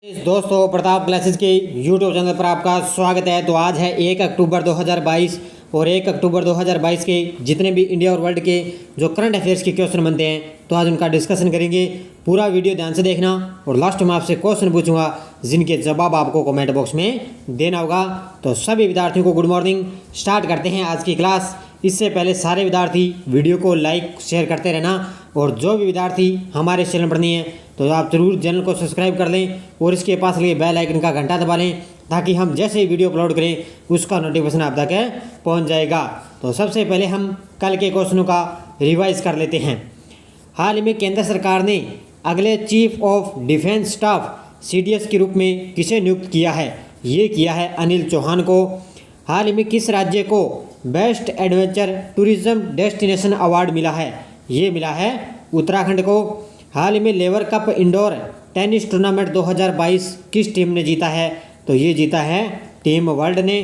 दोस्तों, प्रताप क्लासेस के YouTube channel पर आपका स्वागत है। तो आज है 1 अक्टूबर 2022 और 1 अक्टूबर 2022 के जितने भी इंडिया और वर्ल्ड के जो करंट अफेयर्स के क्वेश्चन बनते हैं तो आज उनका डिस्कशन करेंगे। पूरा वीडियो ध्यान से देखना और लास्ट में आपसे क्वेश्चन पूछूंगा जिनके जवाब आपको कमेंट बॉक्स में देना होगा। तो सभी विद्यार्थियों को गुड मॉर्निंग। स्टार्ट करते हैं आज की क्लास। इससे पहले सारे विद्यार्थी वीडियो को लाइक शेयर करते रहना और जो भी विद्यार्थी हमारे चैनल पर नहीं है तो आप जरूर चैनल को सब्सक्राइब कर लें और इसके पास लगे बेल आइकन का घंटा दबा लें ताकि हम जैसे ही वीडियो अपलोड करें उसका नोटिफिकेशन आप तक पहुंच जाएगा। तो सबसे पहले हम कल के क्वेश्चनों का रिवाइज कर लेते हैं। हाल ही में केंद्र सरकार ने अगले chief of defence staff CDS के रूप में किसे नियुक्त किया है? ये किया है अनिल चौहान को। हाल ही में किस राज्य को best adventure tourism destination award मिला है? ये मिला है उत्तराखंड को। हाल ही में लेवर कप इंडोर टेनिस टूर्नामेंट 2022 किस टीम ने जीता है? तो ये जीता है टीम वर्ल्ड ने।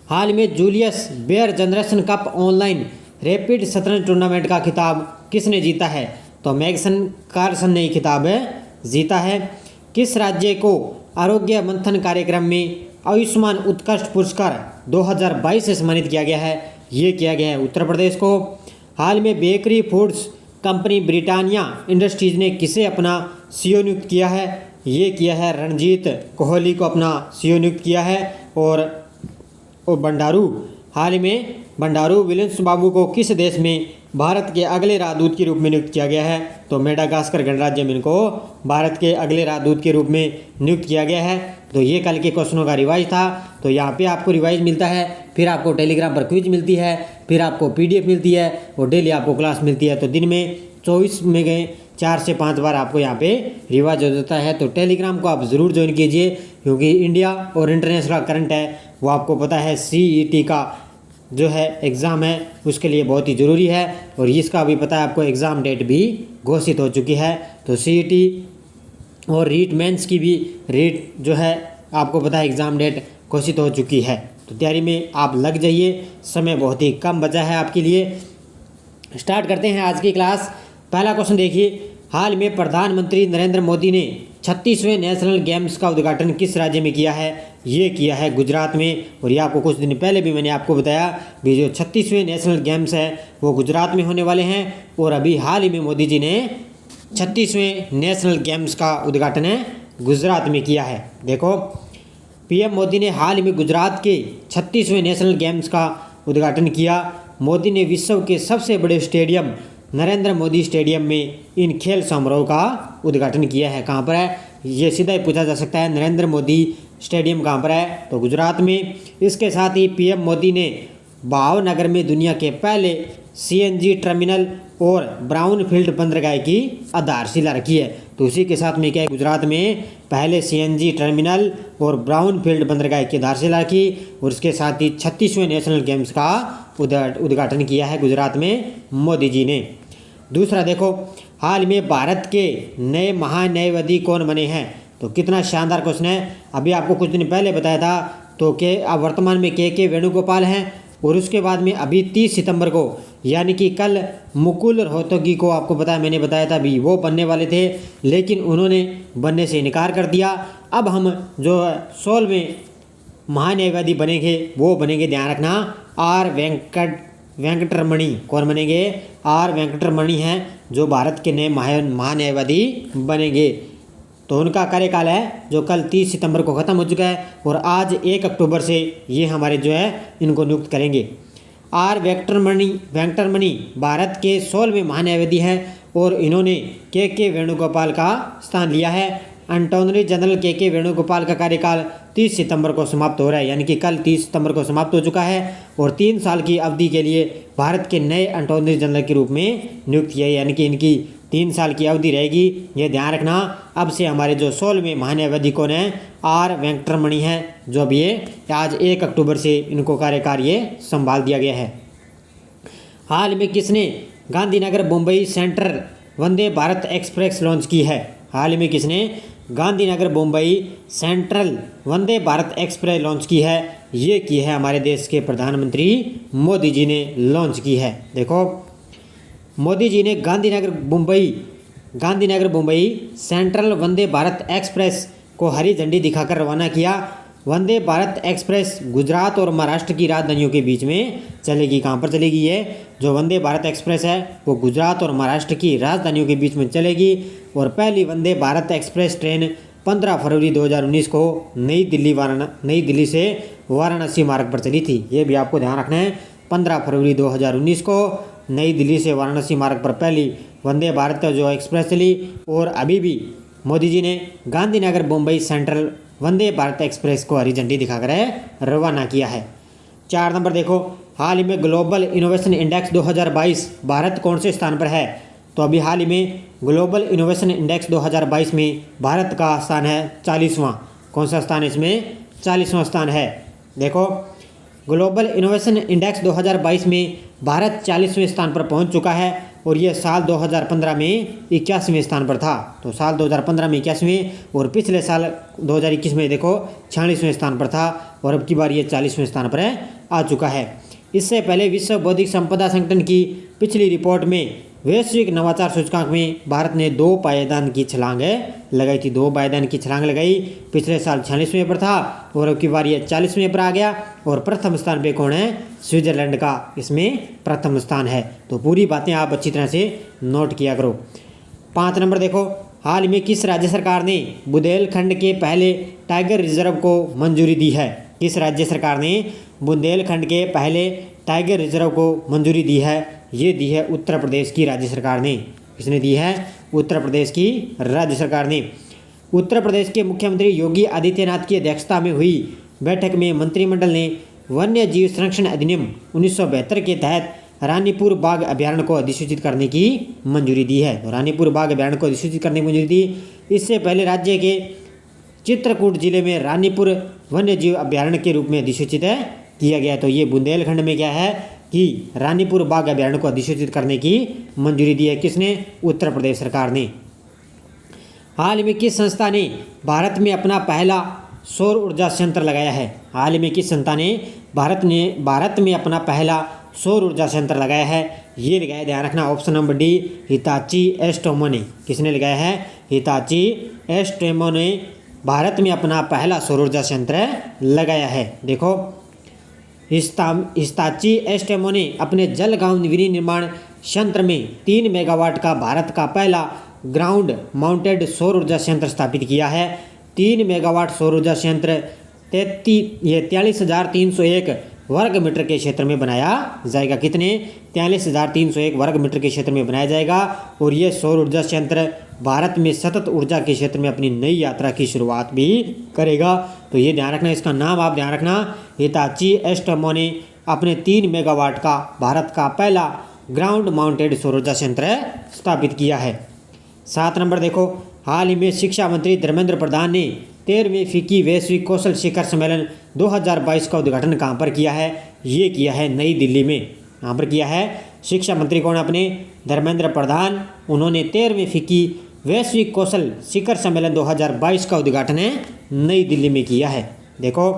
हाल में Julius Baer generation cup online rapid शतरंज टूर्नामेंट का खिताब किसने जीता है? तो मैग्सन कार्लसन ने खिताब जीता है। किस राज्य को आरोग्य मंथन कार्यक्रम में आयुष्मान उत्कृष्ट पुरस्कार 2022 से सम्मानित किया गया है? ये किया गया है उत्तर प्रदेश को। हाल में bakery foods company Britannia industries ने किसे अपना सीईओ नियुक्त किया है? ये किया है रणजीत कोहली को अपना सीईओ नियुक्त किया है। और भंडारू, हाल ही में भंडारू विलियम्स बाबू को किस देश में भारत के अगले राजदूत के रूप में नियुक्त किया गया है? तो मेडागास्कर गणराज्य में इनको भारत के अगले राजदूत के रूप में नियुक्त किया गया है। तो ये कल के क्वेश्चनों का रिवाइज था। तो यहाँ पे आपको रिवाइज मिलता है, फिर आपको टेलीग्राम पर क्विज मिलती है, फिर आपको पीडीएफ मिलती है और डेली आपको क्लास मिलती है। तो दिन में 24 में गए 4 से 5 बार आपको यहाँ पे रिवाइज हो जाता है। तो टेलीग्राम को आप ज़रूर ज्वाइन कीजिए क्योंकि इंडिया और इंटरनेशनल करंट है वो आपको पता है सीईटी का जो है एग्ज़ाम है उसके लिए बहुत ही ज़रूरी है। और इसका भी पता है आपको एग्ज़ाम डेट भी घोषित हो चुकी है। तो सीईटी और रीट मेंस की भी रीट जो है आपको पता है एग्ज़ाम डेट घोषित हो चुकी है। तो तैयारी में आप लग जाइए, समय बहुत ही कम बचा है आपके लिए। स्टार्ट करते हैं आज की क्लास। पहला क्वेश्चन देखिए। हाल में प्रधानमंत्री नरेंद्र मोदी ने 36वें नेशनल गेम्स का उद्घाटन किस राज्य में किया है? ये किया है गुजरात में। और ये आपको कुछ दिन पहले भी मैंने आपको बताया कि जो 36वें नेशनल गेम्स है वो गुजरात में होने वाले हैं। और अभी हाल ही में मोदी जी ने 36वें नेशनल गेम्स का उद्घाटन गुजरात में किया है। देखो, पीएम मोदी ने हाल ही में गुजरात के 36वें नेशनल गेम्स का उद्घाटन किया। मोदी ने विश्व के सबसे बड़े स्टेडियम नरेंद्र मोदी स्टेडियम में इन खेल समारोह का उद्घाटन किया है। कहाँ पर है? ये सीधा ही पूछा जा सकता है, नरेंद्र मोदी स्टेडियम कहाँ पर है? तो गुजरात में। इसके साथ ही पीएम मोदी ने भावनगर में दुनिया के पहले सीएनजी टर्मिनल और ब्राउनफील्ड बंदरगाह की आधारशिला रखी है। तो उसी के साथ में क्या है, गुजरात में पहले सीएनजी टर्मिनल और ब्राउनफील्ड बंदरगाह की आधारशिला रखी और उसके साथ ही 36वें नेशनल गेम्स का उद्घाटन किया है गुजरात में मोदी जी ने। दूसरा देखो, हाल में भारत के नए महान्यायवादी कौन बने हैं? तो कितना शानदार क्वेश्चन है। अभी आपको कुछ दिन पहले बताया था तो वर्तमान में के वेणुगोपाल हैं और उसके बाद में अभी 30 सितंबर को यानी कि कल मुकुल रोहतगी को आपको पता है, मैंने बताया था भी वो बनने वाले थे लेकिन उन्होंने बनने से इनकार कर दिया। अब हम जो 16वें महान्यायवादी बनेंगे वो बनेंगे, ध्यान रखना, आर वेंकटरमणि। कौन बनेंगे? आर वेंकटरमणि हैं जो भारत के नए महान्यायवादी बनेंगे। तो उनका कार्यकाल है जो कल 30 सितंबर को ख़त्म हो चुका है और आज 1 अक्टूबर से ये हमारे जो है इनको नियुक्त करेंगे। आर वेंकटरमणि भारत के 16वें महान्यायवादी हैं और इन्होंने के वेणुगोपाल का स्थान लिया है। अटॉर्नी जनरल के वेणुगोपाल का कार्यकाल 30 सितंबर को समाप्त हो रहा है यानी कि कल 30 सितंबर को समाप्त हो चुका है और 3 साल की अवधि के लिए भारत के नए अटॉर्नी जनरल के रूप में नियुक्त किया यानी कि इनकी 3 साल की अवधि रहेगी। ये ध्यान रखना। अब से हमारे जो 16वें महान्यायवादी कौन है? आर वेंकटरमणि हैं जो अब ये आज 1 अक्टूबर से इनको कार्यकाल ये संभाल दिया गया है। हाल में किसने Gandhinagar Mumbai central Vande Bharat express launch की है? हाल में किसने Gandhinagar Mumbai central Vande Bharat express launch की है? ये की है हमारे देश के प्रधानमंत्री मोदी जी ने लॉन्च की है। देखो, मोदी जी ने गांधीनगर मुंबई गांधीनगर मुंबई सेंट्रल वंदे भारत एक्सप्रेस को हरी झंडी दिखाकर रवाना किया। वंदे भारत एक्सप्रेस गुजरात और महाराष्ट्र की राजधानियों के बीच में चलेगी। कहाँ पर चलेगी? ये जो वंदे भारत एक्सप्रेस है वो गुजरात और महाराष्ट्र की राजधानियों के बीच में चलेगी। और पहली वंदे भारत एक्सप्रेस ट्रेन 15 फरवरी 2019 को नई दिल्ली से वाराणसी मार्ग पर चली थी। ये भी आपको ध्यान रखना है। 15 फरवरी 2019 को नई दिल्ली से वाराणसी मार्ग पर पहली वंदे भारत जो एक्सप्रेस चली। और अभी भी मोदी जी ने गांधीनगर मुंबई सेंट्रल वंदे भारत एक्सप्रेस को हरी झंडी दिखाकर रवाना किया है। 4 नंबर देखो, हाल ही में ग्लोबल इनोवेशन इंडेक्स 2022 भारत कौन से स्थान पर है? तो अभी हाल ही में ग्लोबल इनोवेशन इंडेक्स 2022 में भारत का स्थान है 40वां। कौन सा स्थान इसमें? 40वां स्थान है। देखो, ग्लोबल इनोवेशन इंडेक्स 2022 में भारत 40वें स्थान पर पहुंच चुका है। और ये साल 2015 में 81वें स्थान पर था। तो साल 2015 में 81वें और पिछले साल 2021 में देखो 46वें स्थान पर था। और अब की बार ये 40वें स्थान पर आ चुका है। इससे पहले विश्व बौद्धिक संपदा संगठन की पिछली रिपोर्ट में वैश्विक नवाचार सूचकांक में भारत ने 2 पायदान की छलांग लगाई थी। 2 पायदान की छलांग लगाई। पिछले साल 46वें पर था और अब की बार ये 40वें पर आ गया। और प्रथम स्थान पे कौन है? स्विट्जरलैंड का इसमें प्रथम स्थान है। तो पूरी बातें आप अच्छी तरह से नोट किया करो। 5 नंबर देखो, हाल ही में किस राज्य सरकार ने बुंदेलखंड के पहले टाइगर रिजर्व को मंजूरी दी है? किस राज्य सरकार ने बुंदेलखंड के पहले टाइगर रिजर्व को मंजूरी दी है? ये दी है उत्तर प्रदेश की राज्य सरकार ने। किसने दी है? उत्तर प्रदेश की राज्य सरकार ने। उत्तर प्रदेश के मुख्यमंत्री योगी आदित्यनाथ की अध्यक्षता में हुई बैठक में मंत्रिमंडल ने वन्य जीव संरक्षण अधिनियम 1972 के तहत रानीपुर बाघ अभ्यारण्य को अधिसूचित करने की मंजूरी दी है। तो रानीपुर बाघ अभ्यारण्य को अधिसूचित करने की मंजूरी दी। इससे पहले राज्य के चित्रकूट जिले में रानीपुर वन्य जीव अभ्यारण्य के रूप में अधिसूचित किया गया। तो ये बुंदेलखंड में क्या है कि रानीपुर बाघ अभ्यारण्य को अधिसूचित करने की मंजूरी दी है। किसने? उत्तर प्रदेश सरकार ने। हाल ही में किस संस्था ने भारत में अपना पहला सौर ऊर्जा संयंत्र लगाया है? हाल ही में किस संस्था ने भारत में अपना पहला सौर ऊर्जा संयंत्र लगाया है? ये लगाया, ध्यान रखना, ऑप्शन नंबर डी, हिताची एस्टोमो ने। किसने लगाया है? हिताची एस्टोमो ने भारत में अपना पहला सौर ऊर्जा संयंत्र लगाया है। देखो, हिताची एस्टोमो ने अपने जलगांव विनिर्माण संयंत्र में 3 मेगावाट का भारत का पहला ग्राउंड माउंटेड सौर ऊर्जा संयंत्र स्थापित किया है। 3 मेगावाट सौर ऊर्जा संयंत्र 43,301 वर्ग मीटर के क्षेत्र में बनाया जाएगा। कितने? 43,301 वर्ग मीटर के क्षेत्र में बनाया जाएगा। और ये सौर ऊर्जा संयंत्र भारत में सतत ऊर्जा के क्षेत्र में अपनी नई यात्रा की शुरुआत भी करेगा। तो ये ध्यान रखना, इसका नाम आप ध्यान रखना। हिताची एस्टोमो ने अपने 3 मेगावाट का भारत का पहला ग्राउंड माउंटेड सौर ऊर्जा संयंत्र स्थापित किया है। 7 नंबर देखो, हाल ही में शिक्षा मंत्री धर्मेंद्र प्रधान ने 13वें फिक्की वैश्विक कौशल शिखर सम्मेलन 2022 का उद्घाटन कहाँ पर किया है? ये किया है नई दिल्ली में। कहाँ पर किया है? शिक्षा मंत्री कौन? अपने धर्मेंद्र प्रधान। उन्होंने 13वें फिक्की वैश्विक कौशल शिखर सम्मेलन 2022 का उद्घाटन नई दिल्ली में किया है। देखो,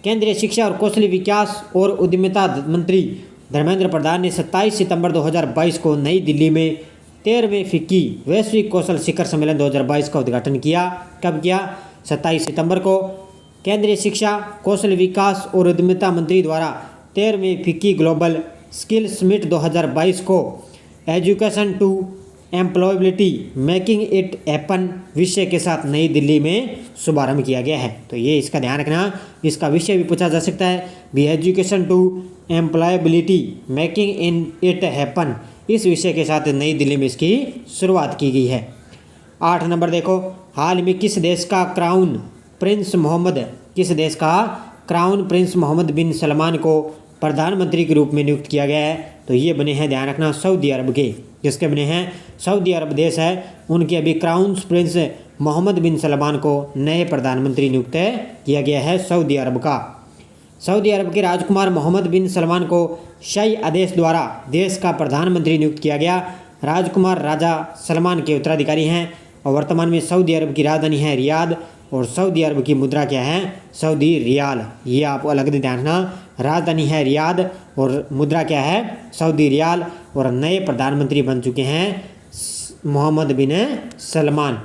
केंद्रीय शिक्षा और कौशल विकास और उद्यमिता मंत्री धर्मेंद्र प्रधान ने 27 सितंबर 2022 को नई दिल्ली में 13वें फिक्की वैश्विक कौशल शिखर सम्मेलन 2022 का उद्घाटन किया। कब किया? 27 सितंबर को। केंद्रीय शिक्षा, कौशल विकास और उद्यमिता मंत्री द्वारा 13वें फिक्की ग्लोबल स्किल समिट 2022 को education to employability making it happen विषय के साथ नई दिल्ली में शुभारंभ किया गया है। तो ये इसका ध्यान रखना, इसका विषय भी पूछा जा सकता है भी, education to employability making in it happen. इस विषय के साथ नई दिल्ली में इसकी शुरुआत की गई है। 8 नंबर देखो, हाल में किस देश का crown Prince Mohammad bin Salman को प्रधानमंत्री के रूप में नियुक्त किया गया है? तो ये बने हैं, ध्यान रखना, सऊदी अरब के। किसके बने हैं? सऊदी अरब देश है, उनके अभी crown Prince Mohammad bin Salman को नए प्रधानमंत्री नियुक्त किया गया है सऊदी अरब का। सऊदी अरब के राजकुमार मोहम्मद बिन सलमान को शाही आदेश द्वारा देश का प्रधानमंत्री नियुक्त किया गया। राजकुमार राजा सलमान के उत्तराधिकारी हैं और वर्तमान में सऊदी अरब की राजधानी है रियाद और सऊदी अरब की मुद्रा क्या है? Saudi riyal. ये आपको अलग ध्यान रखना, राजधानी है रियाद और मुद्रा क्या है? Saudi riyal. और नए प्रधानमंत्री बन चुके हैं Mohammed bin Salman.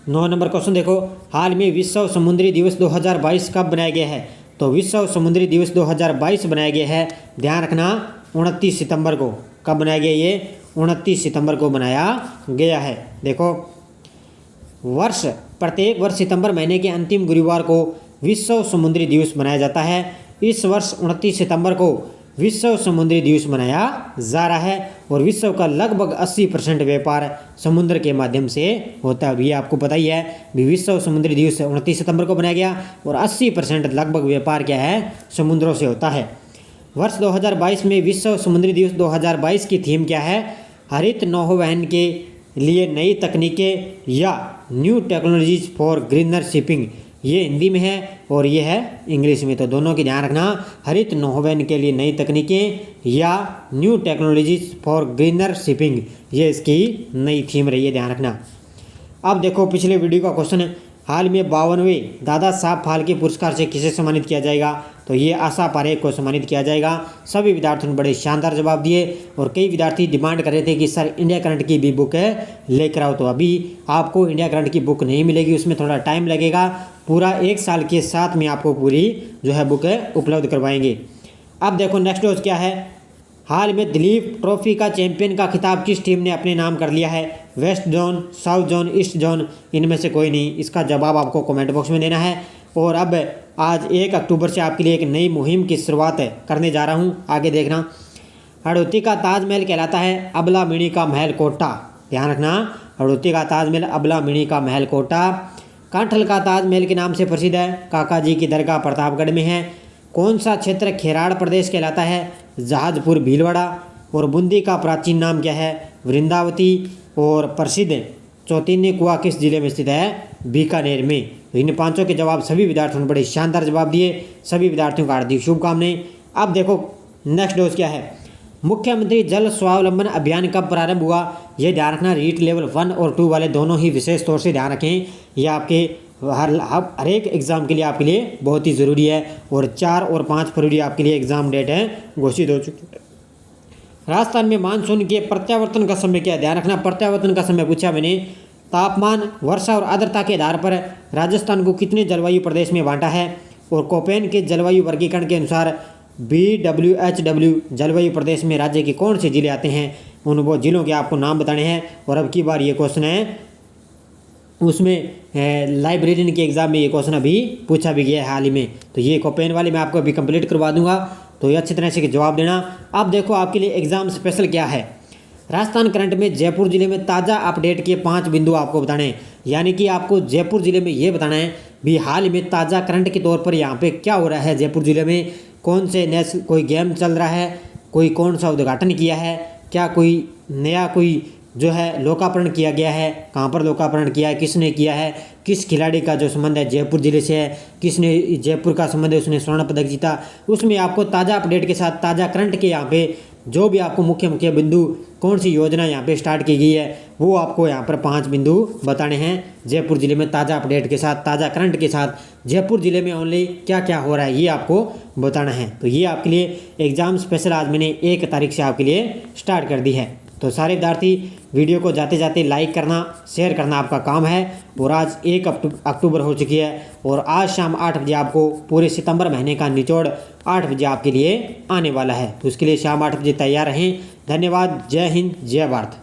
9 number question देखो, हाल में विश्व समुद्री दिवस 2022 कब बनाया गया है? तो विश्व समुद्री दिवस 2022 बनाया गया है, ध्यान रखना 29 सितंबर को। कब बनाया गया? ये 29 सितंबर को बनाया गया है। देखो, प्रत्येक वर्ष सितंबर महीने के अंतिम गुरुवार को विश्व समुद्री दिवस मनाया जाता है। इस वर्ष 29 सितंबर को विश्व समुद्री दिवस मनाया जा रहा है और विश्व का लगभग 80% व्यापार समुद्र के माध्यम से होता है। ये आपको पता ही है, भी विश्व समुद्री दिवस 29 सितंबर को बनाया गया और 80% लगभग व्यापार क्या है? समुद्रों से होता है। वर्ष 2022 में विश्व समुद्री दिवस 2022 की थीम क्या है? हरित नौवहन के लिए नई तकनीकें या new technologies for greener shipping. ये हिंदी में है और ये है इंग्लिश में, तो दोनों की ध्यान रखना। हरित नौवहन के लिए नई तकनीकें या new technologies for greener shipping, ये इसकी नई थीम रही है, ध्यान रखना। अब देखो पिछले वीडियो का क्वेश्चन है, हाल में 52वें दादा साहब फाल्के पुरस्कार से किसे सम्मानित किया जाएगा? तो ये आशा पारेख को सम्मानित किया जाएगा। सभी विद्यार्थियों ने बड़े शानदार जवाब दिए और कई विद्यार्थी डिमांड कर रहे थे कि सर इंडिया करंट की भी बुक लेकर आओ। तो अभी आपको इंडिया करंट की बुक नहीं मिलेगी, उसमें थोड़ा टाइम लगेगा। पूरा 1 साल के साथ में आपको पूरी जो है बुक उपलब्ध करवाएंगे। अब देखो नेक्स्ट न्यूज़ क्या है, हाल में दिलीप ट्रॉफी का चैंपियन का खिताब किस टीम ने अपने नाम कर लिया है? West zone, south zone, east zone, इनमें से कोई नहीं। इसका जवाब आपको कमेंट बॉक्स में देना है। और अब आज 1 अक्टूबर से आपके लिए एक नई मुहिम की शुरुआत करने जा रहा हूं, आगे देखना। हड़ौती का ताजमहल कहलाता है अबला मिणी का महल कोटा, ध्यान रखना। हड़ौती का ताजमहल अबला मिणी का महल कोटा। कांठल का ताजमहल के नाम से प्रसिद्ध है, काका जी की दरगाह प्रतापगढ़ में है। कौन सा क्षेत्र खेराड़ प्रदेश कहलाता है? जहाजपुर भीलवाड़ा। और बूंदी का प्राचीन नाम क्या है? वृंदावती। और प्रसिद्ध चौतीनी कुआं किस जिले में स्थित है? बीकानेर में। तो इन 5 के जवाब सभी विद्यार्थियों ने बड़े शानदार जवाब दिए। सभी विद्यार्थियों को हार्दिक शुभकामनाएं। अब देखो नेक्स्ट डोज क्या है, मुख्यमंत्री जल स्वावलंबन अभियान कब प्रारंभ हुआ? ये ध्यान रखना, रीट लेवल 1 और 2 वाले दोनों ही विशेष तौर से ध्यान रखें। यह आपके हर एक एग्ज़ाम के लिए आपके लिए बहुत ही ज़रूरी है। और 4 और 5 फरवरी आपके लिए एग्ज़ाम डेट है घोषित हो चुकी है। राजस्थान में मानसून के प्रत्यावर्तन का समय क्या है? ध्यान रखना, प्रत्यावर्तन का समय पूछा मैंने। तापमान, वर्षा और आर्द्रता के आधार पर राजस्थान को कितने जलवायु प्रदेश में बांटा है? और कोपेन के जलवायु वर्गीकरण के अनुसार BWHW जलवायु प्रदेश में राज्य के कौन से जिले आते हैं? उन वो जिलों के आपको नाम बताने हैं। और अब की बार ये क्वेश्चन है, उसमें लाइब्रेरियन के एग्ज़ाम में ये क्वेश्चन अभी पूछा भी गया है हाल ही में। तो ये कोपेन वाले मैं आपको अभी कंप्लीट करवा दूंगा, तो ये अच्छी तरह से जवाब देना। अब देखो आपके लिए एग्ज़ाम स्पेशल क्या है, राजस्थान करंट में जयपुर जिले में ताज़ा अपडेट के 5 बिंदु आपको बताने हैं। यानी कि आपको जयपुर जिले में ये बताना है भी हाल में ताज़ा करंट के तौर पर यहाँ पे क्या हो रहा है। जयपुर जिले में कौन से कोई गेम चल रहा है, कोई कौन सा उद्घाटन किया है, क्या कोई नया कोई जो है लोकार्पण किया गया है, कहाँ पर लोकार्पण किया है, किसने किया है, किस खिलाड़ी का जो संबंध है जयपुर जिले से है, किसने जयपुर का संबंध है, उसने स्वर्ण पदक जीता। उसमें आपको ताज़ा अपडेट के साथ ताज़ा करंट के यहाँ पे जो भी आपको मुख्य बिंदु, कौन सी योजना यहाँ पे स्टार्ट की गई है, वो आपको यहाँ पर 5 बिंदु बताने हैं। जयपुर जिले में ताज़ा अपडेट के साथ, ताज़ा करंट के साथ जयपुर जिले में ओनली क्या क्या हो रहा है, ये आपको बताना है। तो ये आपके लिए एग्ज़ाम स्पेशल आज मैंने 1 तारीख से आपके लिए स्टार्ट कर दी है। तो सारे विद्यार्थी वीडियो को जाते जाते लाइक करना, शेयर करना आपका काम है। और आज 1 अक्टूबर हो चुकी है और आज शाम 8 बजे आपको पूरे सितंबर महीने का निचोड़ 8 बजे आपके लिए आने वाला है। तो उसके लिए शाम 8 बजे तैयार रहें। धन्यवाद। जय हिंद, जय भारत।